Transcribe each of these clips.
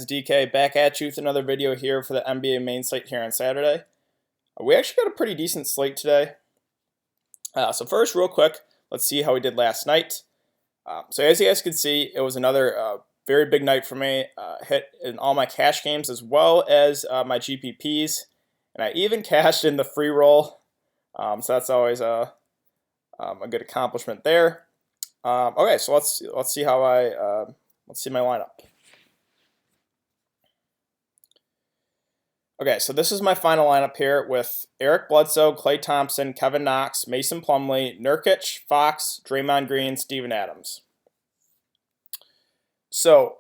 DK back at you with another video here for the NBA main slate here on Saturday. We actually got a pretty decent slate today. So first, real quick, let's see how we did last night. So as you guys can see, it was another very big night for me. Hit in all my cash games as well as my GPPs, and I even cashed in the free roll. So that's always a good accomplishment there. Okay, so let's see how let's see my lineup. Okay, so this is my final lineup here with Eric Bledsoe, Klay Thompson, Kevin Knox, Mason Plumlee, Nurkic, Fox, Draymond Green, Steven Adams. So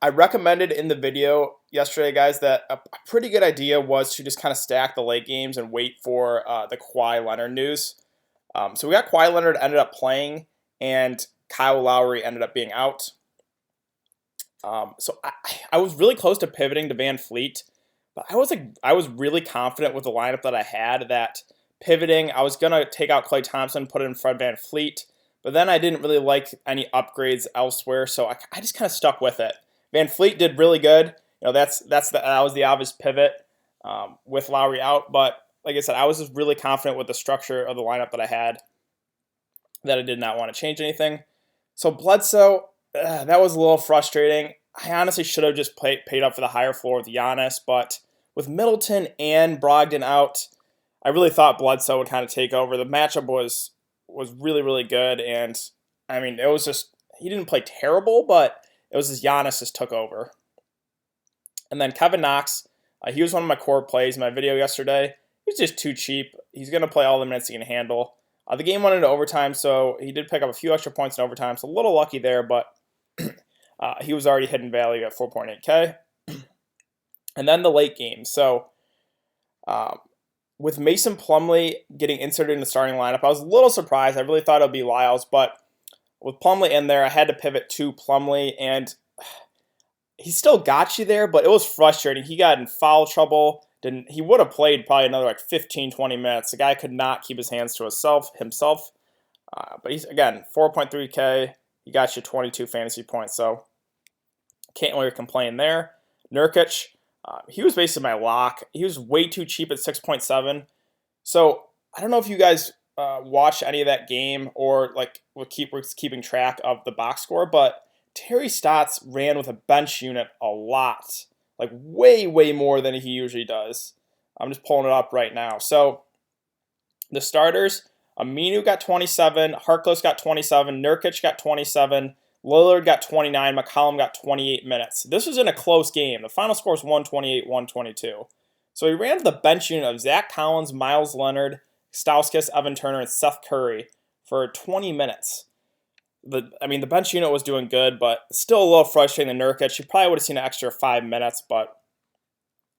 I recommended in the video yesterday, guys, that a pretty good idea was to just kind of stack the late games and wait for the Kawhi Leonard news. So we got Kawhi Leonard ended up playing, and Kyle Lowry ended up being out. So I was really close to pivoting to Van Fleet. But I was really confident with the lineup that I had that pivoting, I was going to take out Klay Thompson, put it in Fred Van Fleet, but then I didn't really like any upgrades elsewhere, so I just kind of stuck with it. Van Fleet did really good. You know, that was the obvious pivot with Lowry out, but like I said, I was just really confident with the structure of the lineup that I had that I did not want to change anything. So Bledsoe, that was a little frustrating. I honestly should have just paid up for the higher floor with Giannis, but with Middleton and Brogdon out, I really thought Bledsoe would kind of take over. The matchup was really, really good, and I mean, it was just, he didn't play terrible, but it was just Giannis just took over. And then Kevin Knox, he was one of my core plays in my video yesterday. He was just too cheap. He's going to play all the minutes he can handle. The game went into overtime, so he did pick up a few extra points in overtime, so a little lucky there, but he was already hidden value at 4.8K. And then the late game. So with Mason Plumlee getting inserted in the starting lineup, I was a little surprised. I really thought it would be Lyles, but with Plumlee in there, I had to pivot to Plumlee, and he still got you there, but it was frustrating. He got in foul trouble. He would have played probably another like 15, 20 minutes. The guy could not keep his hands to himself. But he's, again, 4.3K. He got you 22 fantasy points, so can't really complain there. Nurkic, he was basically my lock. He was way too cheap at 6.7. So I don't know if you guys watched any of that game or like were keeping track of the box score, but Terry Stotts ran with a bench unit a lot, like way, way more than he usually does. I'm just pulling it up right now. So the starters, Aminu got 27, Harkless got 27, Nurkic got 27, Lillard got 29, McCollum got 28 minutes. This was in a close game. The final score was 128-122. So he ran the bench unit of Zach Collins, Miles Leonard, Stauskas, Evan Turner, and Seth Curry for 20 minutes. The bench unit was doing good, but still a little frustrating than Nurkic. You probably would have seen an extra 5 minutes, but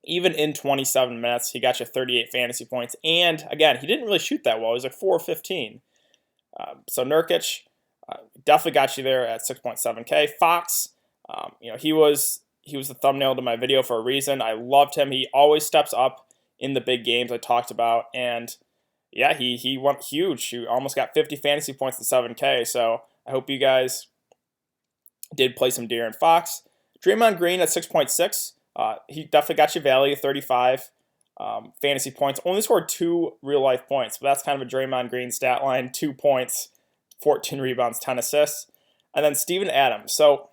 even in 27 minutes, he got you 38 fantasy points. And again, he didn't really shoot that well. He was like 4 of 15. So Nurkic definitely got you there at 6.7K. Fox, he was the thumbnail to my video for a reason. I loved him. He always steps up in the big games I talked about. And yeah, he went huge. He almost got 50 fantasy points to 7K. So I hope you guys did play some De'Aaron Fox. Draymond Green at 6.6. He definitely got you value, 35 fantasy points. Only scored 2 real-life points, but that's kind of a Draymond Green stat line. 2 points, 14 rebounds, 10 assists. And then Steven Adams. So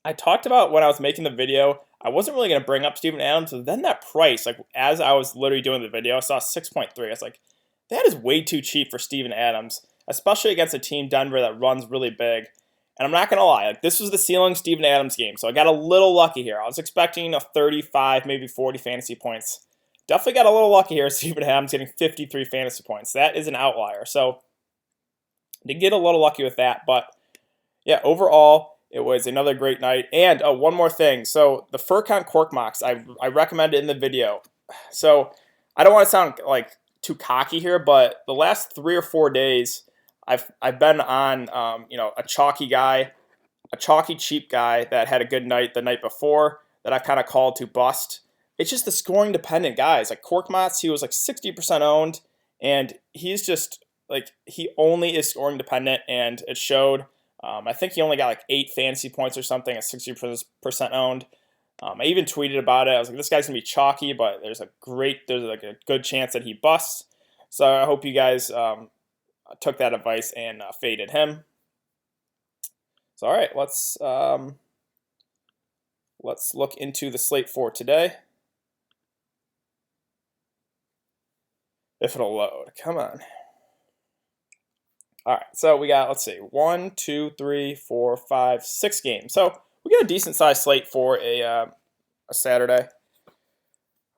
I talked about when I was making the video, I wasn't really going to bring up Steven Adams. So then that price, like as I was literally doing the video, I saw 6.3. I was like, that is way too cheap for Steven Adams, especially against a team, Denver, that runs really big. And I'm not going to lie, like this was the ceiling Steven Adams game, so I got a little lucky here. I was expecting a 35, maybe 40 fantasy points. Definitely got a little lucky here, Steven Adams getting 53 fantasy points. That is an outlier. So did get a little lucky with that, but yeah, overall, it was another great night. And one more thing. So the Furcon Cork Mocks, I recommended in the video. So I don't want to sound like too cocky here, but the last 3 or 4 days, I've been on a chalky cheap guy that had a good night the night before that I kind of called to bust. It's just the scoring dependent guys. Like Korkmaz, he was like 60% owned, and he's just like, he only is scoring dependent, and it showed. I think he only got like 8 fantasy points or something at 60% owned. I even tweeted about it. I was like, this guy's gonna be chalky, but there's like a good chance that he busts. So I hope you guys took that advice and faded him. So all right, let's look into the slate for today. If it'll load, come on. All right, so we got, let's see, 1, 2, 3, 4, 5, 6 games. So we got a decent sized slate for a Saturday.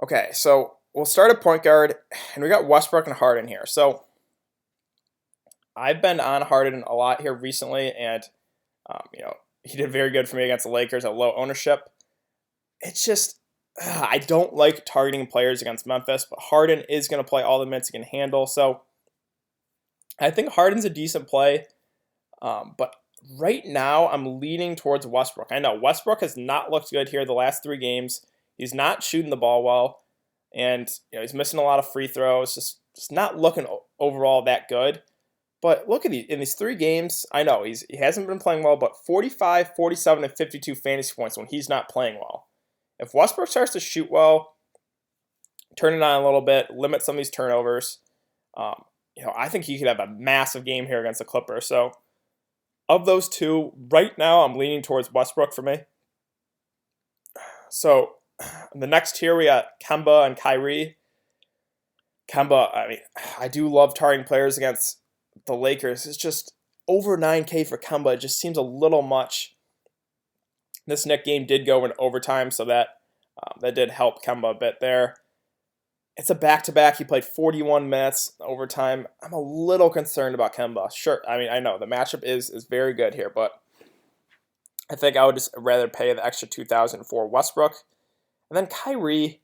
Okay, so we'll start at point guard, and we got Westbrook and Harden here. So I've been on Harden a lot here recently, and he did very good for me against the Lakers at low ownership. It's just I don't like targeting players against Memphis, but Harden is going to play all the minutes he can handle. So I think Harden's a decent play, but right now I'm leaning towards Westbrook. I know Westbrook has not looked good here the last 3 games. He's not shooting the ball well, and he's missing a lot of free throws. Just not looking overall that good. But look at in these 3 games, I know he hasn't been playing well, but 45, 47, and 52 fantasy points when he's not playing well. If Westbrook starts to shoot well, turn it on a little bit, limit some of these turnovers, I think he could have a massive game here against the Clippers. So of those 2, right now I'm leaning towards Westbrook for me. So the next tier we got Kemba and Kyrie. Kemba, I do love targeting players against the Lakers. It's just over 9K for Kemba. It just seems a little much. This Knicks game did go in overtime, so that did help Kemba a bit there. It's a back-to-back. He played 41 minutes overtime. I'm a little concerned about Kemba. Sure, I know the matchup is very good here, but I think I would just rather pay the extra $2,000 for Westbrook. And then Kyrie,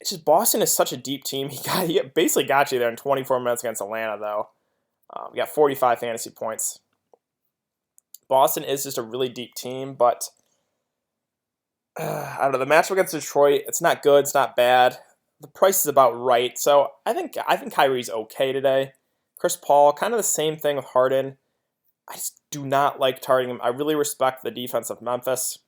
it's just Boston is such a deep team. He basically got you there in 24 minutes against Atlanta, though. He got 45 fantasy points. Boston is just a really deep team, but I don't know. The matchup against Detroit, it's not good. It's not bad. The price is about right, so I think Kyrie's okay today. Chris Paul, kind of the same thing with Harden. I just do not like targeting him. I really respect the defense of Memphis.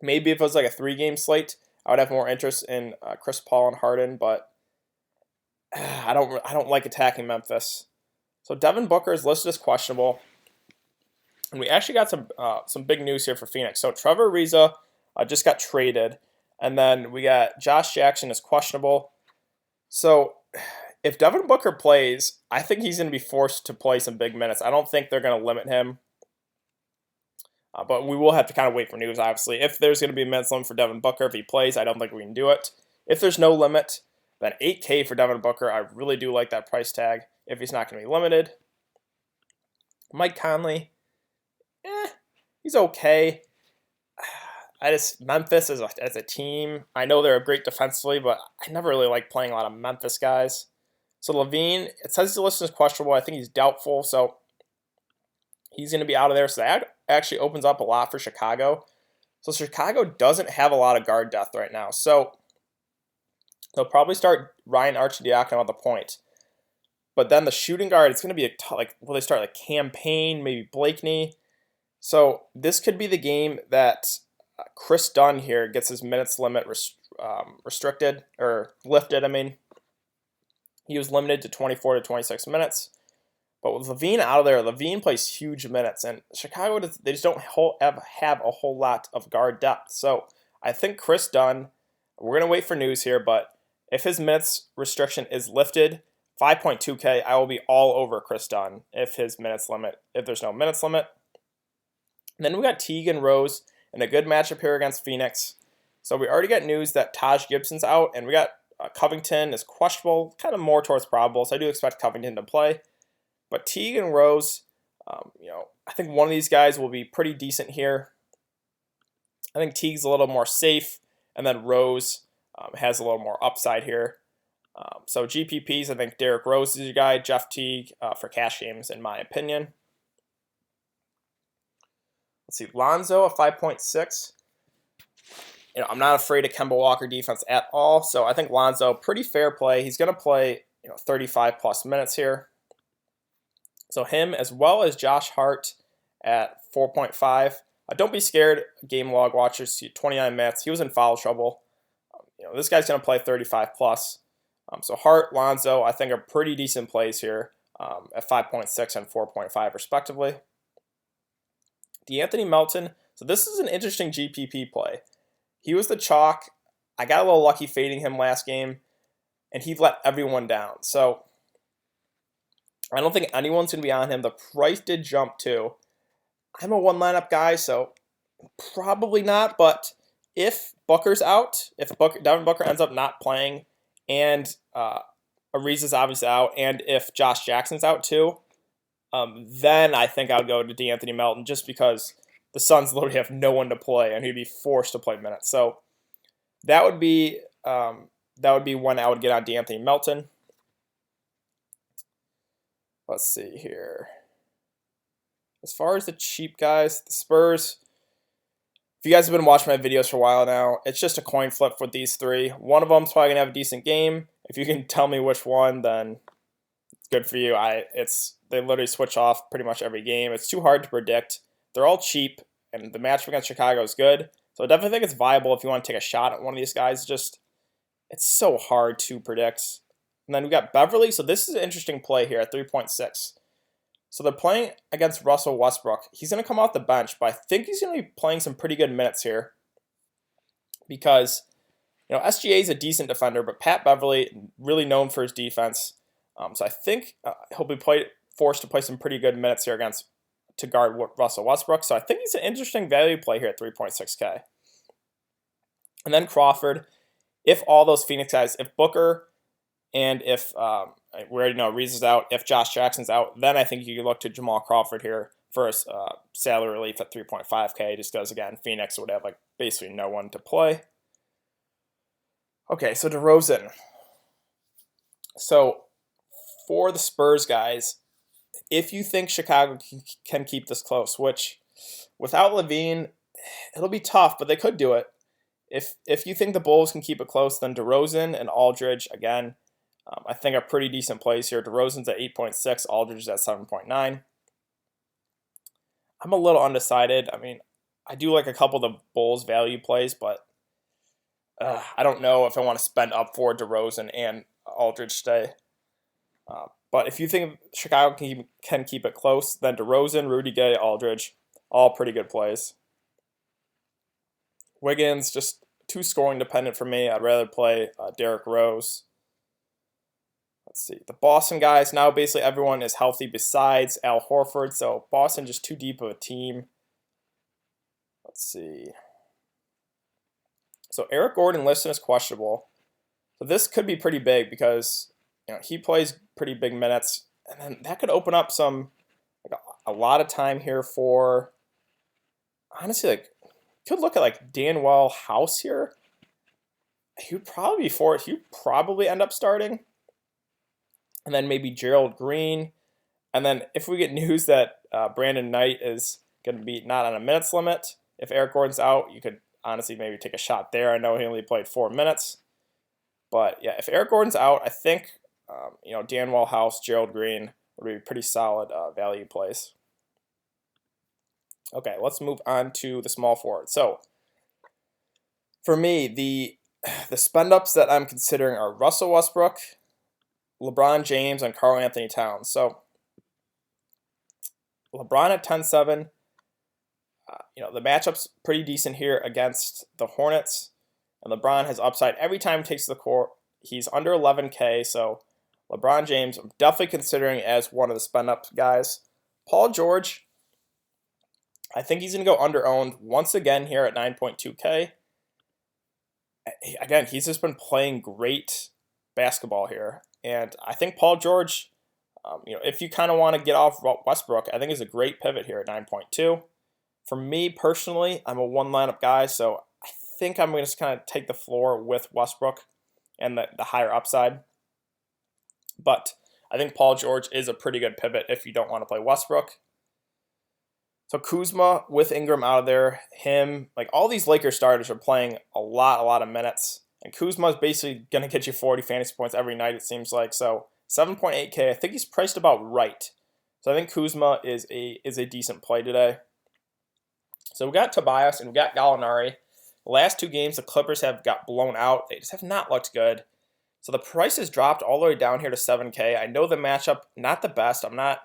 Maybe if it was like a 3-game slate, I would have more interest in Chris Paul and Harden, but I don't like attacking Memphis. So Devin Booker is listed as questionable, and we actually got some big news here for Phoenix. So Trevor Ariza just got traded. And then we got Josh Jackson is questionable. So if Devin Booker plays, I think he's going to be forced to play some big minutes. I don't think they're going to limit him. But we will have to kind of wait for news, obviously. If there's going to be a minutes limit for Devin Booker, if he plays, I don't think we can do it. If there's no limit, then $8K for Devin Booker. I really do like that price tag if he's not going to be limited. Mike Conley, he's okay. Memphis as a team, I know they're great defensively, but I never really like playing a lot of Memphis guys. So Levine, it says he's listed as questionable. I think he's doubtful, so he's going to be out of there. So that actually opens up a lot for Chicago. So Chicago doesn't have a lot of guard depth right now. So they'll probably start Ryan Arcidiacono at the point. But then the shooting guard, it's going to be will they start Cam Payne, maybe Blakeney? So this could be the game that Chris Dunn here gets his minutes limit restricted or lifted. He was limited to 24 to 26 minutes. But with Levine out of there, Levine plays huge minutes, and Chicago they just don't have a whole lot of guard depth. So I think Chris Dunn, we're gonna wait for news here, but if his minutes restriction is lifted, 5.2K, I will be all over Chris Dunn if there's no minutes limit. And then we got Teague and Rose in a good matchup here against Phoenix. So we already got news that Taj Gibson's out, and we got Covington is questionable, kind of more towards probable, so I do expect Covington to play. But Teague and Rose, I think one of these guys will be pretty decent here. I think Teague's a little more safe, and then Rose has a little more upside here. So GPPs, I think Derrick Rose is your guy, Jeff Teague for cash games, in my opinion. Let's see, Lonzo at 5.6. I'm not afraid of Kemba Walker defense at all, so I think Lonzo, pretty fair play. He's going to play 35 plus minutes here. So him as well as Josh Hart at 4.5. Don't be scared, game log watchers. 29 minutes. He was in foul trouble. This guy's going to play 35 plus. So Hart, Lonzo, I think are pretty decent plays here at 5.6 and 4.5 respectively. DeAnthony Melton. So this is an interesting GPP play. He was the chalk. I got a little lucky fading him last game, and he let everyone down. So I don't think anyone's going to be on him. The price did jump too. I'm a one lineup guy, so probably not. But if Booker's out, if Devin Booker ends up not playing, and Ariz is obviously out, and if Josh Jackson's out too, then I think I'll go to DeAnthony Melton just because the Suns literally have no one to play, and he'd be forced to play minutes. So that would be when I would get on DeAnthony Melton. Let's see here. As far as the cheap guys, the Spurs, if you guys have been watching my videos for a while now, it's just a coin flip with these three. One of them's probably going to have a decent game. If you can tell me which one, then it's good for you. They literally switch off pretty much every game. It's too hard to predict. They're all cheap, and the matchup against Chicago is good. So I definitely think it's viable if you want to take a shot at one of these guys. It's so hard to predict. And then we got Beverly. So this is an interesting play here at 3.6. So they're playing against Russell Westbrook. He's going to come off the bench, but I think he's going to be playing some pretty good minutes here because, SGA is a decent defender, but Pat Beverly, really known for his defense. So I think he'll be forced to play some pretty good minutes here to guard Russell Westbrook. So I think he's an interesting value play here at 3.6K. And then Crawford, if all those Phoenix guys, if Booker and if we already know Reeves is out, if Josh Jackson's out, then I think you could look to Jamal Crawford here for a salary relief at 3.5K, just because, again, Phoenix would have basically no one to play. Okay, so DeRozan. So for the Spurs guys, if you think Chicago can keep this close, which without Levine, it'll be tough, but they could do it. If you think the Bulls can keep it close, then DeRozan and Aldridge, again, I think are pretty decent plays here. DeRozan's at 8.6, Aldridge is at 7.9. I'm a little undecided. I mean, I do like a couple of the Bulls value plays, but I don't know if I want to spend up for DeRozan and Aldridge today. But if you think Chicago can keep it close, then DeRozan, Rudy Gay, Aldridge, all pretty good plays. Wiggins, just too scoring dependent for me. I'd rather play Derrick Rose. Let's see. The Boston guys, now basically everyone is healthy besides Al Horford. So Boston just too deep of a team. Let's see. So Eric Gordon listed as questionable. So this could be pretty big because he plays pretty big minutes. And then that could open up a lot of time here for, honestly, could look at Danwell House here. He would probably be for it. He would probably end up starting. And then maybe Gerald Green. And then if we get news that Brandon Knight is going to be not on a minutes limit, if Eric Gordon's out, you could honestly maybe take a shot there. I know he only played 4 minutes. But yeah, if Eric Gordon's out, I think Danwell House, Gerald Green would be pretty solid value plays. Okay, let's move on to the small forward. So for me, the spend ups that I'm considering are Russell Westbrook, LeBron James, and Karl Anthony Towns. So LeBron at 10-7. The matchup's pretty decent here against the Hornets. And LeBron has upside every time he takes the court. He's under 11K, so LeBron James, I'm definitely considering as one of the spend-up guys. Paul George, I think he's going to go under-owned once again here at 9.2K. Again, he's just been playing great basketball here. And I think Paul George, if you kind of want to get off Westbrook, I think is a great pivot here at 9.2. For me personally, I'm a one lineup guy, so I think I'm going to just kind of take the floor with Westbrook and the higher upside. But I think Paul George is a pretty good pivot if you don't want to play Westbrook. So Kuzma with Ingram out of there, all these Lakers starters are playing a lot of minutes. And Kuzma is basically going to get you 40 fantasy points every night, it seems like. So 7.8K, I think he's priced about right. So I think Kuzma is a decent play today. So we got Tobias and we got Gallinari. The last 2 games, the Clippers have got blown out. They just have not looked good. So the price has dropped all the way down here to 7K. I know the matchup, not the best. I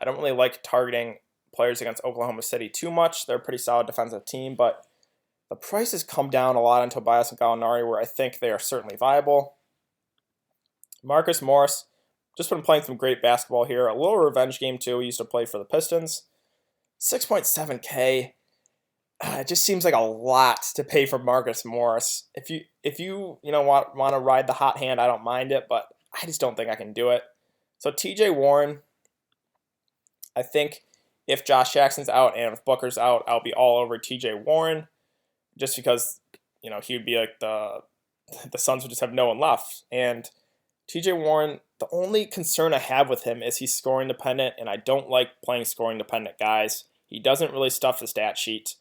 don't really like targeting players against Oklahoma City too much. They're a pretty solid defensive team, but the price has come down a lot on Tobias and Gallinari, where I think they are certainly viable. Marcus Morris, just been playing some great basketball here. A little revenge game too. He used to play for the Pistons. 6.7K. It just seems like a lot to pay for Marcus Morris. If you want to ride the hot hand, I don't mind it, but I just don't think I can do it. So TJ Warren, I think if Josh Jackson's out and if Booker's out, I'll be all over TJ Warren, just because he would be like the Suns would just have no one left. And TJ Warren, the only concern I have with him is he's scoring dependent, and I don't like playing scoring dependent guys. He doesn't really stuff the stat sheet.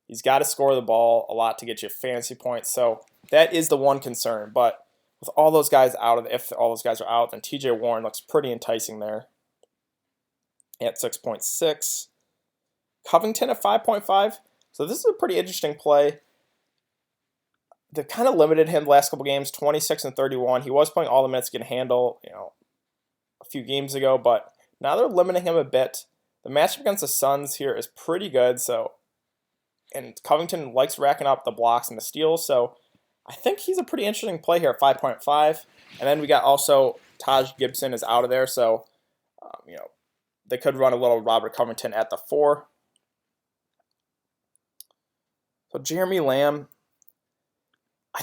He's got to score the ball a lot to get you fantasy points. So that is the one concern. But with all those guys out, if all those guys are out, then TJ Warren looks pretty enticing there at 6.6. Covington at 5.5. So this is a pretty interesting play. They've kind of limited him the last couple games, 26 and 31. He was playing all the minutes he can handle, a few games ago, but now they're limiting him a bit. The matchup against the Suns here is pretty good, and Covington likes racking up the blocks and the steals, so I think he's a pretty interesting play here at 5.5. And then we got also Taj Gibson is out of there, so they could run a little Robert Covington at the 4. So Jeremy Lamb, I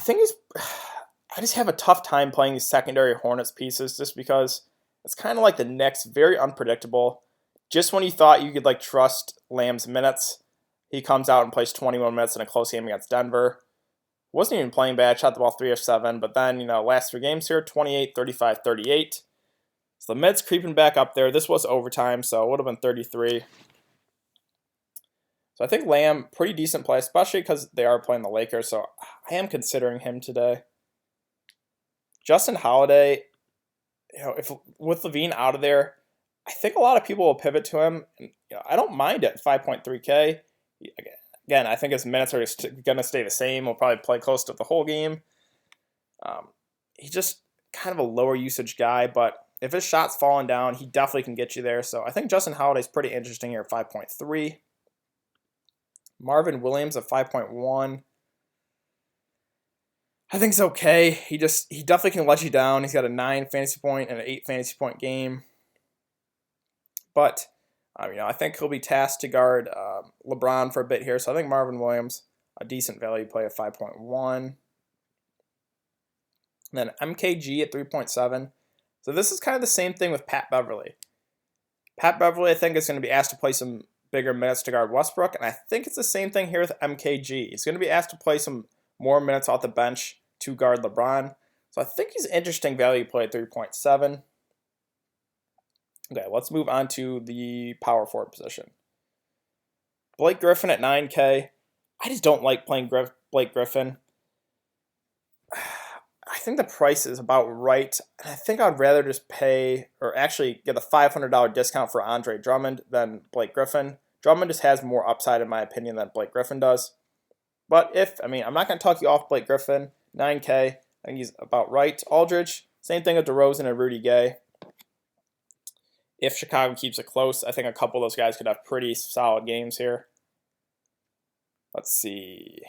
just have a tough time playing these secondary Hornets pieces just because it's kind of like the Knicks, very unpredictable. Just when you thought you could trust Lamb's minutes, he comes out and plays 21 minutes in a close game against Denver. Wasn't even playing bad, shot the ball 3 of 7, but then, last 3 games here, 28, 35, 38. So the minutes creeping back up there. This was overtime, so it would have been 33. So I think Lamb, pretty decent play, especially because they are playing the Lakers, so I am considering him today. Justin Holiday, if with Levine out of there, I think a lot of people will pivot to him. And, I don't mind it, 5.3K. Again, I think his minutes are going to stay the same. He'll probably play close to the whole game. He's just kind of a lower usage guy, but if his shot's falling down, he definitely can get you there. So I think Justin Holiday's pretty interesting here at 5.3. Marvin Williams at 5.1. I think it's okay. He definitely can let you down. He's got a 9 fantasy point and an 8 fantasy point game. But I think he'll be tasked to guard LeBron for a bit here. So I think Marvin Williams, a decent value play at 5.1. And then MKG at 3.7. So this is kind of the same thing with Pat Beverly. Pat Beverly, I think, is going to be asked to play some bigger minutes to guard Westbrook, and I think it's the same thing here with MKG. He's going to be asked to play some more minutes off the bench to guard LeBron. So I think he's an interesting value play at 3.7. Okay, let's move on to the power forward position. Blake Griffin at 9K. I just don't like playing Blake Griffin. I think the price is about right. And I think I'd rather just pay, or actually get a $500 discount for Andre Drummond than Blake Griffin. Drummond just has more upside, in my opinion, than Blake Griffin does. But I'm not going to talk you off Blake Griffin. 9K, I think he's about right. Aldridge, same thing with DeRozan and Rudy Gay. If Chicago keeps it close, I think a couple of those guys could have pretty solid games here. Let's see.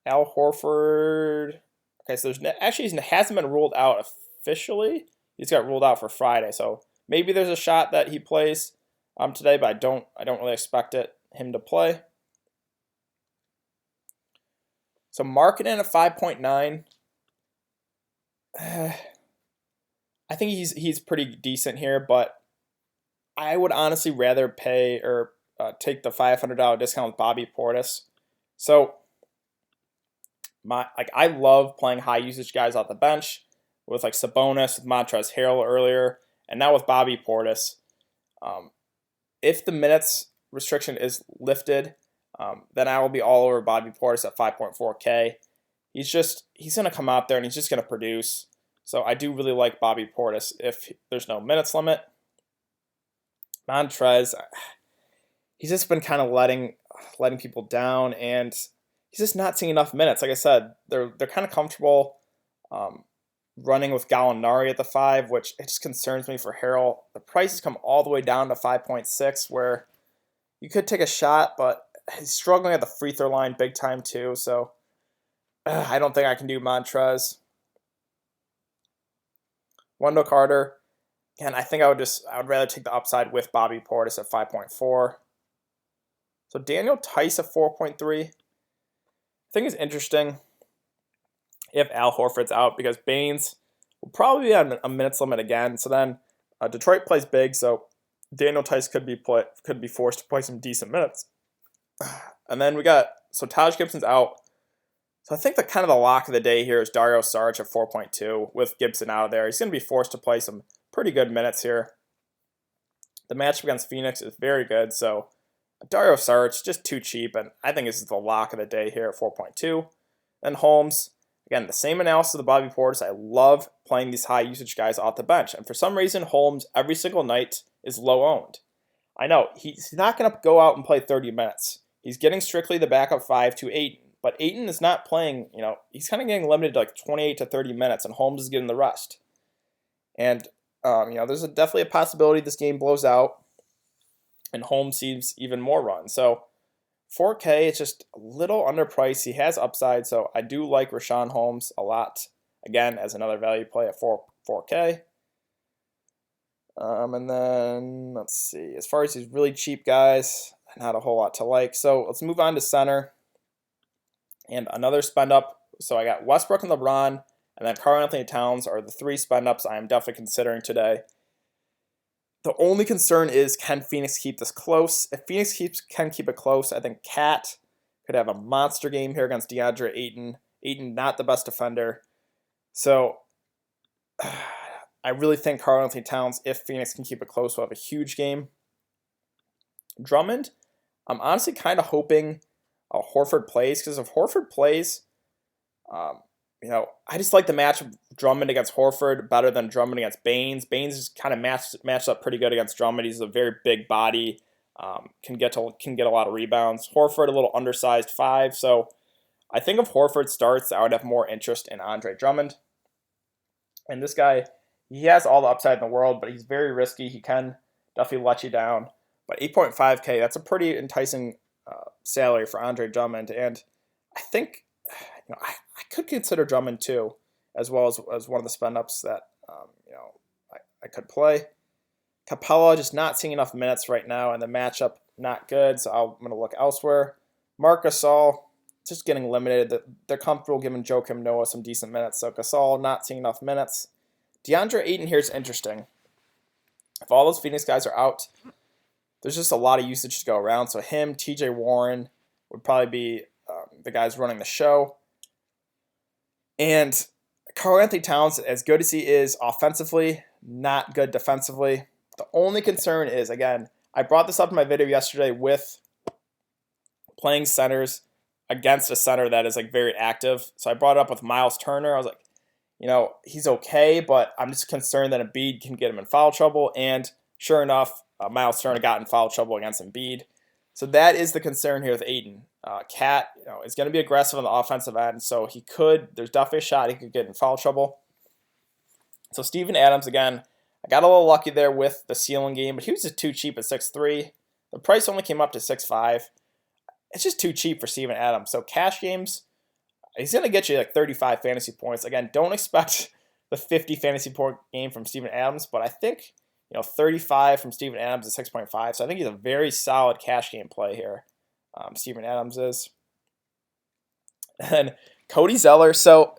Al Horford. Okay, so he hasn't been ruled out officially. He's got ruled out for Friday, so maybe there's a shot that he plays today, but I don't really expect him to play. So Markkanen at 5.9. I think he's pretty decent here, but I would honestly rather pay or take the $500 discount with Bobby Portis. So I love playing high usage guys off the bench with Sabonis, with Montrezl Harrell earlier, and now with Bobby Portis. If the minutes restriction is lifted, then I will be all over Bobby Portis at 5.4K. He's going to come out there and he's just going to produce. So I do really like Bobby Portis if there's no minutes limit. Montrez, he's just been kind of letting people down, and he's just not seeing enough minutes. Like I said, they're kind of comfortable running with Gallinari at the 5, which it just concerns me for Harrell. The price has come all the way down to 5.6, where you could take a shot, but he's struggling at the free throw line big time too. So I don't think I can do Montrez. Wendell Carter, and I think I would rather take the upside with Bobby Portis at 5.4. So Daniel Tice at 4.3. I think it's interesting if Al Horford's out, because Baines will probably be on a minutes limit again. So then Detroit plays big, so Daniel Tice could be forced to play some decent minutes. And then so Taj Gibson's out. So I think the lock of the day here is Dario Saric at 4.2 with Gibson out of there. He's going to be forced to play some pretty good minutes here. The matchup against Phoenix is very good, so Dario Saric just too cheap, and I think this is the lock of the day here at 4.2. Then Holmes, again, the same analysis of the Bobby Portis. I love playing these high usage guys off the bench, and for some reason Holmes every single night is low owned. I know he's not going to go out and play 30 minutes. He's getting strictly the backup 5 to Ayton. But Ayton is not playing, he's kind of getting limited to like 28 to 30 minutes, and Holmes is getting the rest. And, there's definitely a possibility this game blows out, and Holmes sees even more runs. So 4K, it's just a little underpriced. He has upside, so I do like Rashawn Holmes a lot, again, as another value play at 4K. And then, let's see, as far as these really cheap guys, not a whole lot to like. So let's move on to center. And another spend up. So I got Westbrook and LeBron, and then Karl-Anthony Towns are the 3 spend ups I am definitely considering today. The only concern is, can Phoenix keep this close? If Phoenix can keep it close, I think Cat could have a monster game here against DeAndre Ayton. Ayton, not the best defender. So I really think Karl-Anthony Towns, if Phoenix can keep it close, will have a huge game. Drummond, I'm honestly kind of hoping Horford plays, because if Horford plays, I just like the match of Drummond against Horford better than Drummond against Baines. Baines is kind of matched up pretty good against Drummond. He's a very big body, can get a lot of rebounds. Horford, a little undersized 5, so I think if Horford starts, I would have more interest in Andre Drummond. And this guy, he has all the upside in the world, but he's very risky. He can definitely let you down. But 8.5K, that's a pretty enticing salary for Andre Drummond, and I think I could consider Drummond too, as well as one of the spend ups that I could play. Capella, just not seeing enough minutes right now, and the matchup not good, so I'm going to look elsewhere. Marc Gasol, just getting limited. They're comfortable giving Joakim Noah some decent minutes, so Gasol not seeing enough minutes. DeAndre Ayton here is interesting. If all those Phoenix guys are out, there's just a lot of usage to go around. So him, TJ Warren would probably be the guys running the show. And Karl-Anthony Towns, as good as he is offensively, not good defensively. The only concern is, again, I brought this up in my video yesterday with playing centers against a center that is like very active. So I brought it up with Miles Turner. I was like, he's okay, but I'm just concerned that Embiid can get him in foul trouble. And sure enough, Miles Turner got in foul trouble against Embiid. So that is the concern here with Ayton. Cat, is going to be aggressive on the offensive end, so there's definitely a shot he could get in foul trouble. So Steven Adams, again, I got a little lucky there with the ceiling game, but he was just too cheap at 6'3". The price only came up to 6'5". It's just too cheap for Steven Adams. So cash games, he's going to get you like 35 fantasy points. Again, don't expect the 50 fantasy point game from Steven Adams, but I think 35 from Steven Adams is 6.5. So I think he's a very solid cash game play here. Steven Adams is. And Cody Zeller. So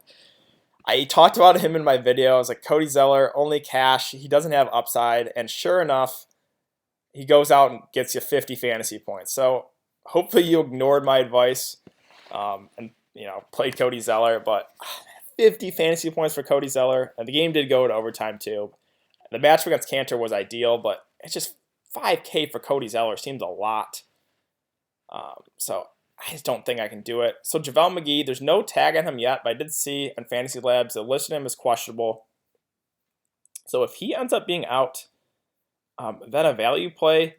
I talked about him in my video. I was like, Cody Zeller, only cash. He doesn't have upside. And sure enough, he goes out and gets you 50 fantasy points. So hopefully you ignored my advice and played Cody Zeller. But 50 fantasy points for Cody Zeller. And the game did go to overtime too. The match against Cantor was ideal, but it's just 5K for Cody Zeller seems a lot. So I just don't think I can do it. So JaVale McGee, there's no tag on him yet, but I did see on Fantasy Labs they listed him as questionable. So if he ends up being out, Then a value play,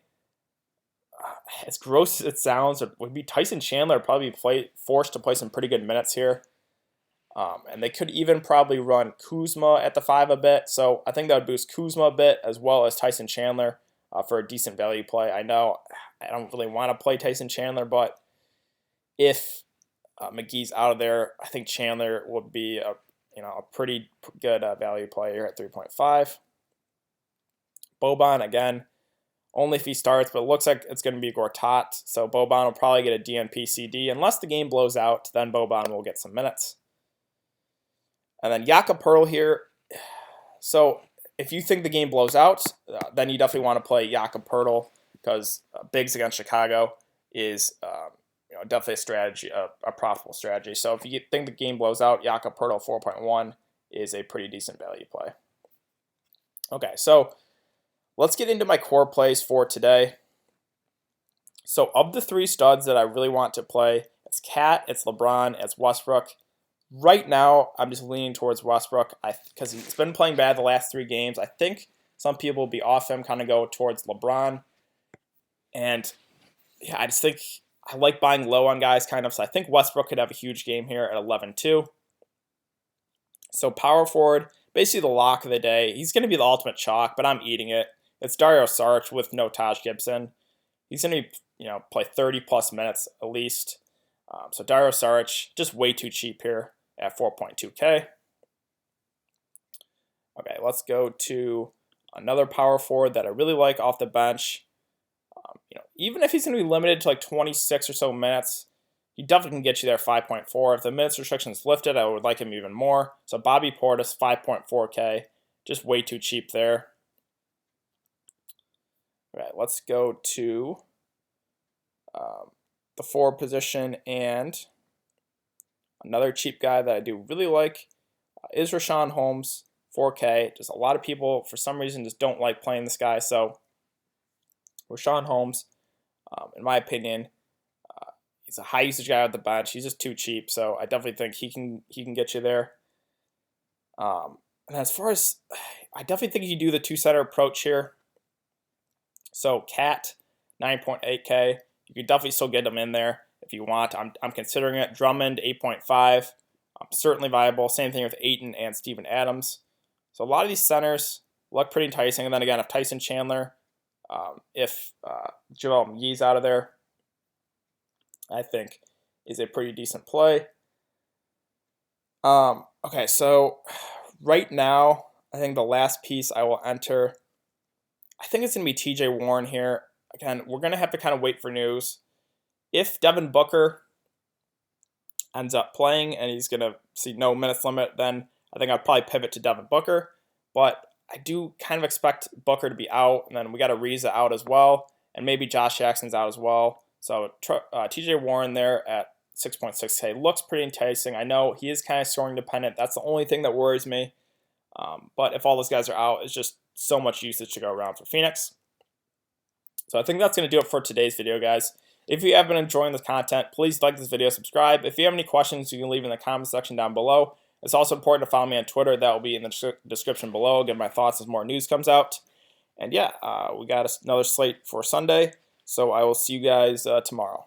as gross as it sounds, it would be Tyson Chandler. Probably forced to play some pretty good minutes here. And they could even probably run Kuzma at the 5 a bit. So I think that would boost Kuzma a bit as well as Tyson Chandler for a decent value play. I know I don't really want to play Tyson Chandler, but if McGee's out of there, I think Chandler would be a pretty good value play here at 3.5. Boban, again, only if he starts, but it looks like it's going to be Gortat. So Boban will probably get a DNP CD. Unless the game blows out, then Boban will get some minutes. And then Jakob Pertl here. So if you think the game blows out, then you definitely want to play Jakob Pertl because bigs against Chicago is definitely a strategy, a profitable strategy. So if you think the game blows out, Jakob Pertl 4.1 is a pretty decent value play. Okay, so let's get into my core plays for today. So of the 3 studs that I really want to play, it's Cat, it's LeBron, it's Westbrook. Right now, I'm just leaning towards Westbrook because he's been playing bad the last 3 games. I think some people will be off him, kind of go towards LeBron. And yeah, I just think I like buying low on guys kind of. So I think Westbrook could have a huge game here at 11-2. So power forward, basically the lock of the day. He's going to be the ultimate chalk, but I'm eating it. It's Dario Saric with no Taj Gibson. He's going to be, play 30-plus minutes at least. So Dario Saric, just way too cheap here at 4.2K. Okay, let's go to another power forward that I really like off the bench. Even if he's going to be limited to like 26 or so minutes, he definitely can get you there 5.4. If the minutes restriction is lifted, I would like him even more. So Bobby Portis, 5.4K, just way too cheap there. All right, let's go to the forward position, and another cheap guy that I do really like is Rashawn Holmes, 4K. Just a lot of people, for some reason, just don't like playing this guy. So Rashawn Holmes, in my opinion, he's a high usage guy at the bench. He's just too cheap, so I definitely think he can get you there. And as far as, I definitely think you do the 2-setter approach here. So Cat, 9.8K. You could definitely still get him in there if you want. I'm considering it. Drummond, 8.5. Certainly viable. Same thing with Ayton and Steven Adams. So a lot of these centers look pretty enticing. And then again, if Tyson Chandler, if Joel McGee's out of there, I think is a pretty decent play. Okay, so right now, I think the last piece I will enter, I think it's going to be TJ Warren here. Again, we're going to have to kind of wait for news. If Devin Booker ends up playing and he's going to see no minutes limit, then I think I'd probably pivot to Devin Booker. But I do kind of expect Booker to be out, and then we got Ariza out as well, and maybe Josh Jackson's out as well. So TJ Warren there at 6.6K looks pretty enticing. I know he is kind of scoring dependent. That's the only thing that worries me. But if all those guys are out, it's just so much usage to go around for Phoenix. So I think that's going to do it for today's video, guys. If you have been enjoying this content, please like this video, subscribe. If you have any questions, you can leave in the comment section down below. It's also important to follow me on Twitter. That will be in the description below. I'll give my thoughts as more news comes out. And yeah, we got another slate for Sunday. So I will see you guys tomorrow.